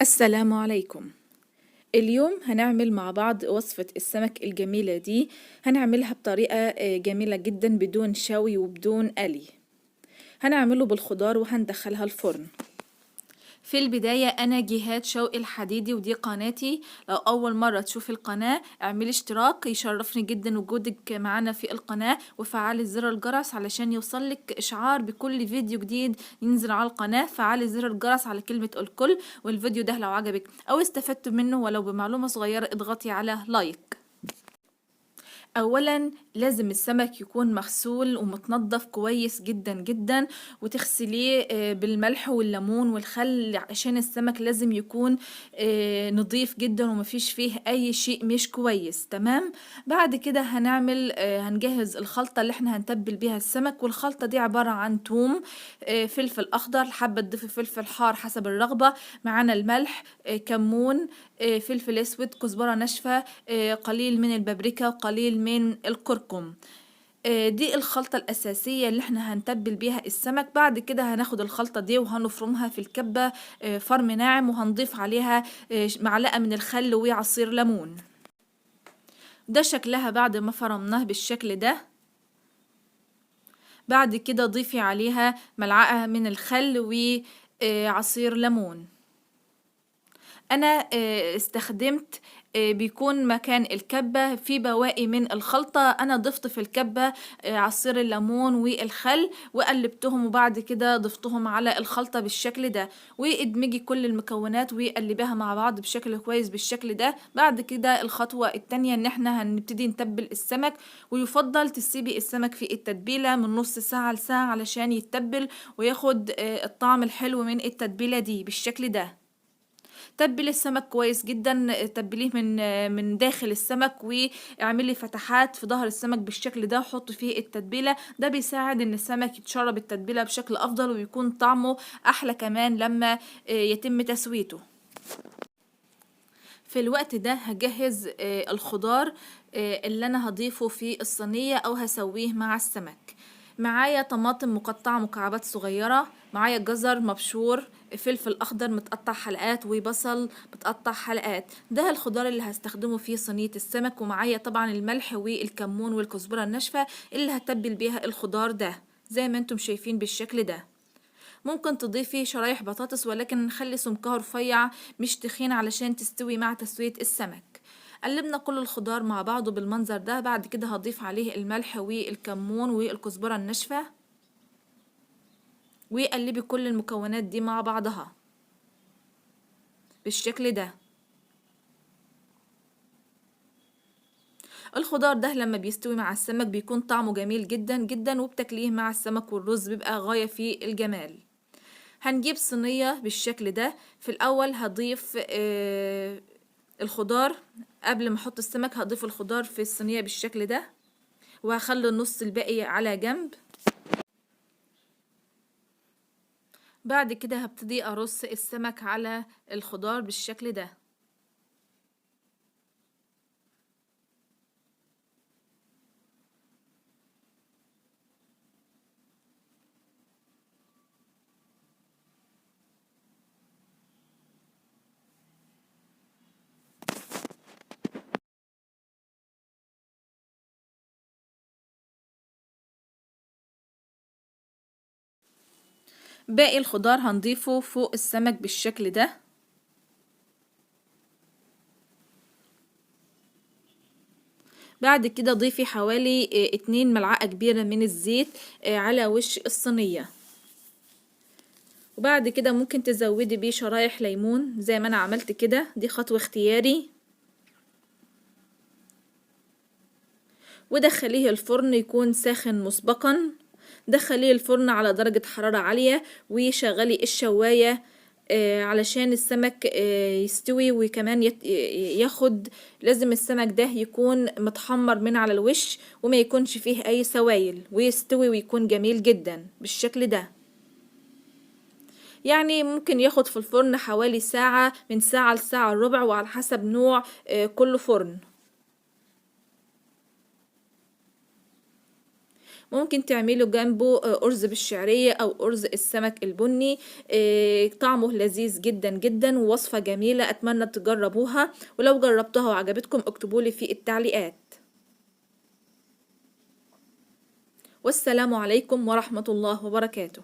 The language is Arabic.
السلام عليكم. اليوم هنعمل مع بعض وصفة السمك الجميلة دي. هنعملها بطريقة جميلة جدا بدون شوي وبدون قلي. هنعمله بالخضار وهندخلها الفرن. في البداية أنا جهاد شوقي الحديدي ودي قناتي. لو أول مرة تشوفي القناة اعملي اشتراك، يشرفني جدا وجودك معنا في القناة، وفعلي زر الجرس علشان يوصلك إشعار بكل فيديو جديد ينزل على القناة. فعلي زر الجرس على كلمة الكل، والفيديو ده لو عجبك أو استفدت منه ولو بمعلومة صغيرة اضغطي على لايك. اولا لازم السمك يكون مغسول ومتنضف كويس جدا جدا، وتغسليه بالملح والليمون والخل عشان السمك لازم يكون نضيف جدا ومفيش فيه اي شيء مش كويس. تمام. بعد كده هنجهز الخلطة اللي احنا هنتبل بيها السمك، والخلطة دي عبارة عن توم، فلفل اخضر، حابة تضيفي فلفل حار حسب الرغبة، معانا الملح، كمون، فلفل اسود، كزبرة ناشفة، قليل من البابريكا وقليل من الكركم. دي الخلطة الأساسية اللي احنا هنتبل بيها السمك. بعد كده هناخد الخلطة دي وهنفرمها في الكبة فرم ناعم، وهنضيف عليها معلقة من الخل وعصير ليمون. ده شكلها بعد ما فرمناه بالشكل ده. بعد كده ضيفي عليها ملعقة من الخل وعصير ليمون. انا استخدمت بيكون مكان الكبة في بواقي من الخلطة، انا ضفت في الكبة عصير الليمون والخل وقلبتهم، وبعد كده ضفتهم على الخلطة بالشكل ده، وادمجي كل المكونات وقلبيها مع بعض بشكل كويس بالشكل ده. بعد كده الخطوة التانية ان احنا هنبتدي نتبل السمك، ويفضل تسيبي السمك في التتبيلة من نص ساعة لساعة علشان يتبل وياخد الطعم الحلو من التتبيلة دي بالشكل ده. تبلي السمك كويس جدا، تبليه من داخل السمك، واعملي فتحات في ظهر السمك بالشكل ده وحطي فيه التتبيله. ده بيساعد ان السمك يتشرب التتبيله بشكل افضل ويكون طعمه احلى كمان لما يتم تسويته. في الوقت ده هجهز الخضار اللي انا هضيفه في الصينيه او هسويه مع السمك. معايا طماطم مقطعة مكعبات صغيرة، معايا جزر مبشور، فلفل أخضر متقطع حلقات، وبصل متقطع حلقات. ده الخضار اللي هستخدمه في صينية السمك. ومعايا طبعا الملح والكمون والكزبرة الناشفة اللي هتبل بيها الخضار ده زي ما انتم شايفين بالشكل ده. ممكن تضيفي شرايح بطاطس، ولكن نخلي سمكها رفيع مش تخين علشان تستوي مع تسوية السمك. قلبنا كل الخضار مع بعضه بالمنظر ده. بعد كده هضيف عليه الملح والكمون والكزبرة الناشفة، وقلبي كل المكونات دي مع بعضها بالشكل ده. الخضار ده لما بيستوي مع السمك بيكون طعمه جميل جدا جدا، وبتاكليه مع السمك والرز بيبقى غاية في الجمال. هنجيب صينية بالشكل ده. في الأول هضيف الخضار. قبل ما احط السمك هضيف الخضار في الصينية بالشكل ده، وهخلي النص الباقي على جنب. بعد كده هبتدي ارص السمك على الخضار بالشكل ده. باقي الخضار هنضيفه فوق السمك بالشكل ده. بعد كده ضيفي حوالي 2 ملعقة كبيرة من الزيت على وش الصينية. وبعد كده ممكن تزودي بيه شرايح ليمون زي ما انا عملت كده، دي خطوة اختياري. ودخليه الفرن يكون ساخن مسبقا. دخليه الفرن على درجة حرارة عالية، وشغلي الشواية علشان السمك يستوي، وكمان ياخد. لازم السمك ده يكون متحمر من على الوش وما يكونش فيه اي سوائل، ويستوي ويكون جميل جدا بالشكل ده. يعني ممكن ياخد في الفرن حوالي ساعة، من ساعة لساعة ربع، وعلى حسب نوع كل فرن. ممكن تعملوا جنبه أرز بالشعرية أو أرز السمك البني. طعمه لذيذ جدا جدا، ووصفة جميلة، أتمنى تجربوها، ولو جربتوها وعجبتكم اكتبولي في التعليقات. والسلام عليكم ورحمة الله وبركاته.